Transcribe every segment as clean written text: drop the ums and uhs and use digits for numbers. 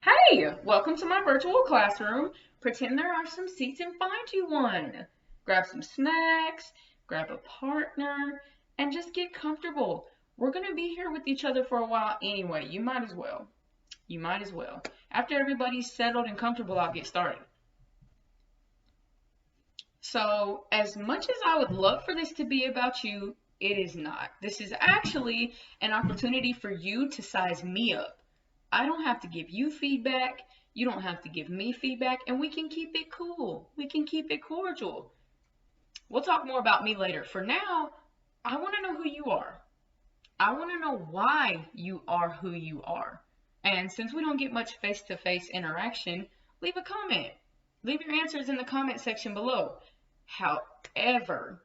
Hey, welcome to my virtual classroom. Pretend there are some seats and find you one. Grab some snacks, grab a partner, and just get comfortable. We're going to be here with each other for a while anyway. You might as well. You might as well. After everybody's settled and comfortable, I'll get started. So, as much as I would love for this to be about you, it is not. This is actually an opportunity for you to size me up. I don't have to give you feedback. You don't have to give me feedback, and we can keep it cool. We can keep it cordial. We'll talk more about me later. For now, I want to know who you are. I want to know why you are who you are. And since we don't get much face to face interaction, leave a comment. Leave your answers in the comment section below. However,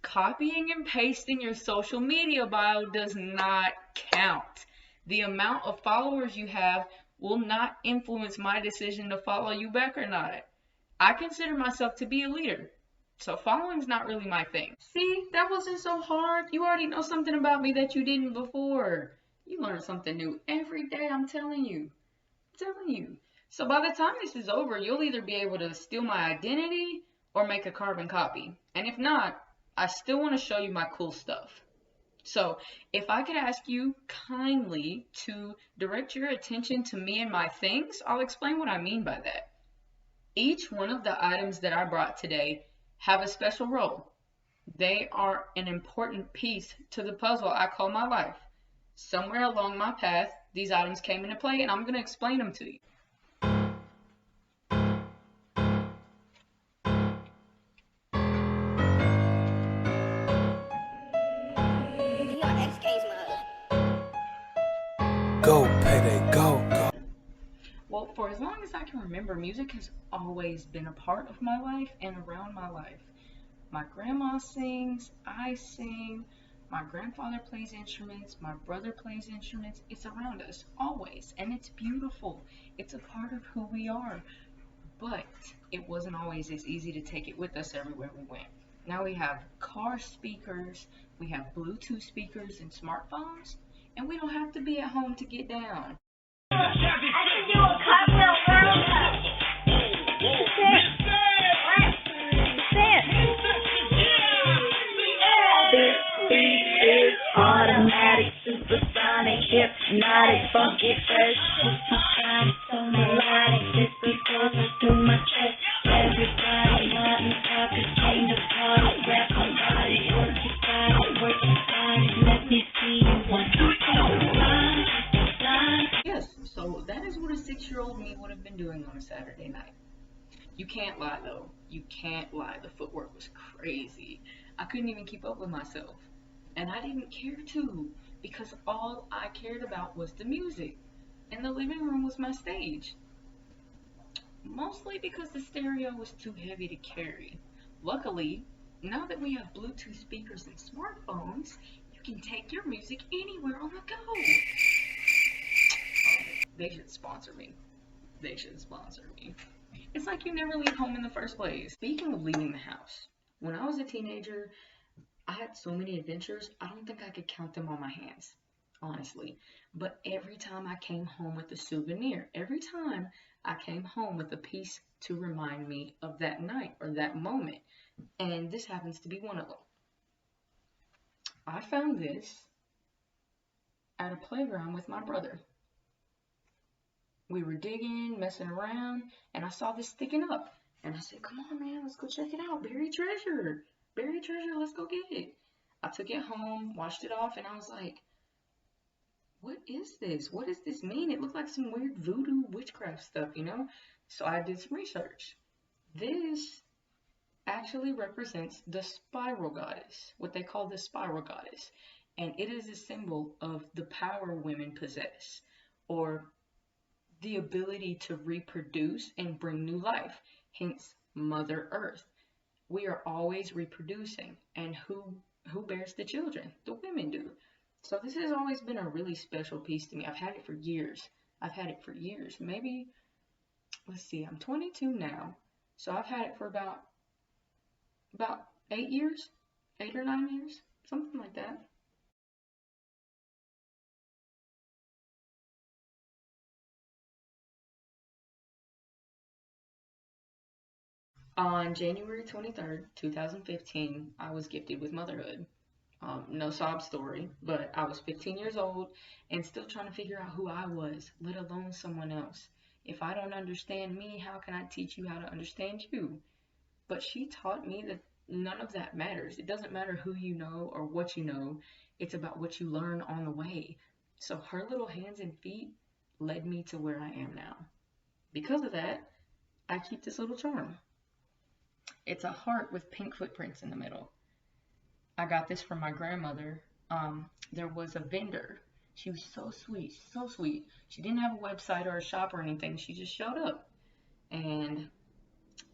copying and pasting your social media bio does not count. The amount of followers you have will not influence my decision to follow you back or not. I consider myself to be a leader, so following's not really my thing. See, that wasn't so hard. You already know something about me that you didn't before. You learn something new every day, I'm telling you. I'm telling you. So by the time this is over, you'll either be able to steal my identity or make a carbon copy. And if not, I still want to show you my cool stuff. So if I could ask you kindly to direct your attention to me and my things, I'll explain what I mean by that. Each one of the items that I brought today have a special role. They are an important piece to the puzzle I call my life. Somewhere along my path, these items came into play, and I'm going to explain them to you. Go, payday, go. Well, for as long as I can remember, music has always been a part of my life and around my life. My grandma sings, I sing, my grandfather plays instruments, my brother plays instruments. It's around us always, and it's beautiful. It's a part of who we are. But it wasn't always as easy to take it with us everywhere we went. Now we have car speakers, we have Bluetooth speakers and smartphones, and we don't have to be at home to get down. I can do a cartwheel, girl. This beat is automatic, supersonic, hypnotic, funky, fresh, supersonic, so melodic. This is closer to my chest. Everybody wanting talk is came to party. Grab somebody, work your body. Let me see you want to Yes, so that is what a 6-year-old me would have been doing on a Saturday night. You can't lie though. You can't lie. The footwork was crazy. I couldn't even keep up with myself. And I didn't care to because all I cared about was the music. And the living room was my stage. Mostly because the stereo was too heavy to carry. Luckily, now that we have Bluetooth speakers and smartphones, you can take your music anywhere on the go. They should sponsor me. They should sponsor me. It's like you never leave home in the first place. Speaking of leaving the house, when I was a teenager, I had so many adventures, I don't think I could count them on my hands, honestly. But every time I came home with a souvenir, every time I came home with a piece to remind me of that night or that moment. And this happens to be one of them. I found this at a playground with my brother. We were digging, messing around, and I saw this sticking up. And I said, come on, man, let's go check it out. Buried treasure. Buried treasure, let's go get it. I took it home, washed it off, and I was like, what is this? What does this mean? It looked like some weird voodoo witchcraft stuff, you know? So I did some research. This actually represents the spiral goddess, what they call the spiral goddess. And it is a symbol of the power women possess, or the ability to reproduce and bring new life, hence Mother Earth. We are always reproducing, and who bears the children? The women do. So this has always been a really special piece to me. I've had it for years. Maybe, let's see, I'm 22 now, so I've had it for about 8 years, 8 or 9 years, something like that. On January 23rd, 2015, I was gifted with motherhood. No sob story, but I was 15 years old and still trying to figure out who I was, let alone someone else. If I don't understand me, how can I teach you how to understand you? But she taught me that none of that matters. It doesn't matter who you know or what you know, it's about what you learn on the way. So her little hands and feet led me to where I am now. Because of that, I keep this little charm. It's a heart with pink footprints in the middle. I got this from my grandmother. There was a vendor. She was so sweet, so sweet. She didn't have a website or a shop or anything. She just showed up. And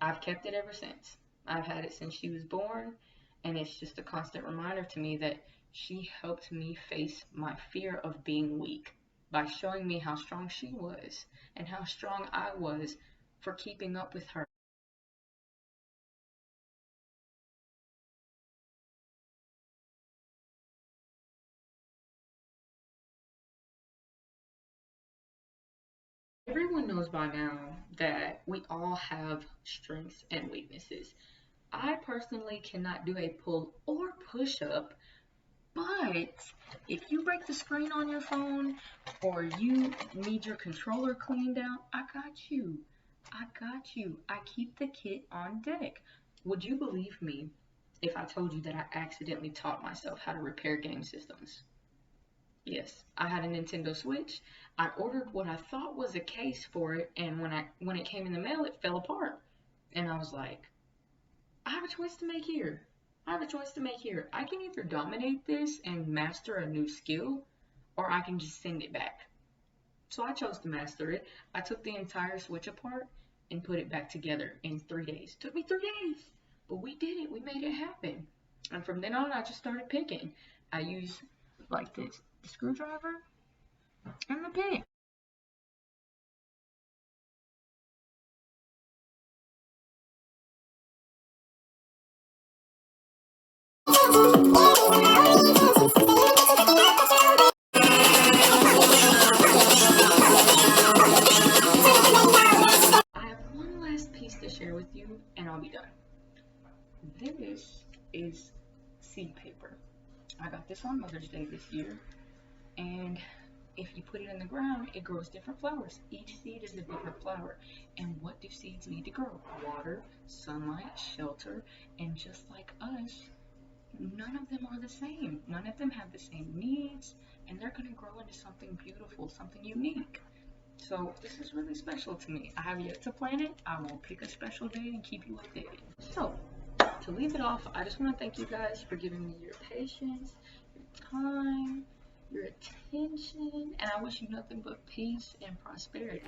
I've kept it ever since. I've had it since she was born. And it's just a constant reminder to me that she helped me face my fear of being weak by showing me how strong she was and how strong I was for keeping up with her. Everyone knows by now that we all have strengths and weaknesses. I personally cannot do a pull or push up, but if you break the screen on your phone or you need your controller cleaned out, I got you. I got you. I keep the kit on deck. Would you believe me if I told you that I accidentally taught myself how to repair game systems? Yes, I had a Nintendo Switch. I ordered what I thought was a case for it, and when it came in the mail, it fell apart. And I was like, I have a choice to make here. I have a choice to make here. I can either dominate this and master a new skill, or I can just send it back. So I chose to master it. I took the entire Switch apart and put it back together in 3 days. Took me 3 days, but we did it. We made it happen. And from then on, I just started picking. I use like this, the screwdriver and the pick. I have one last piece to share with you, and I'll be done. This is seed paper. I got this on Mother's Day this year, and if you put it in the ground, it grows different flowers. Each seed is a different flower. And what do seeds need to grow? Water, sunlight, shelter, and just like us, none of them are the same. None of them have the same needs, and they're going to grow into something beautiful, something unique. So this is really special to me. I have yet to plan it. I will pick a special day and keep you updated. So to leave it off, I just want to thank you guys for giving me your patience, your time, your attention, and I wish you nothing but peace and prosperity.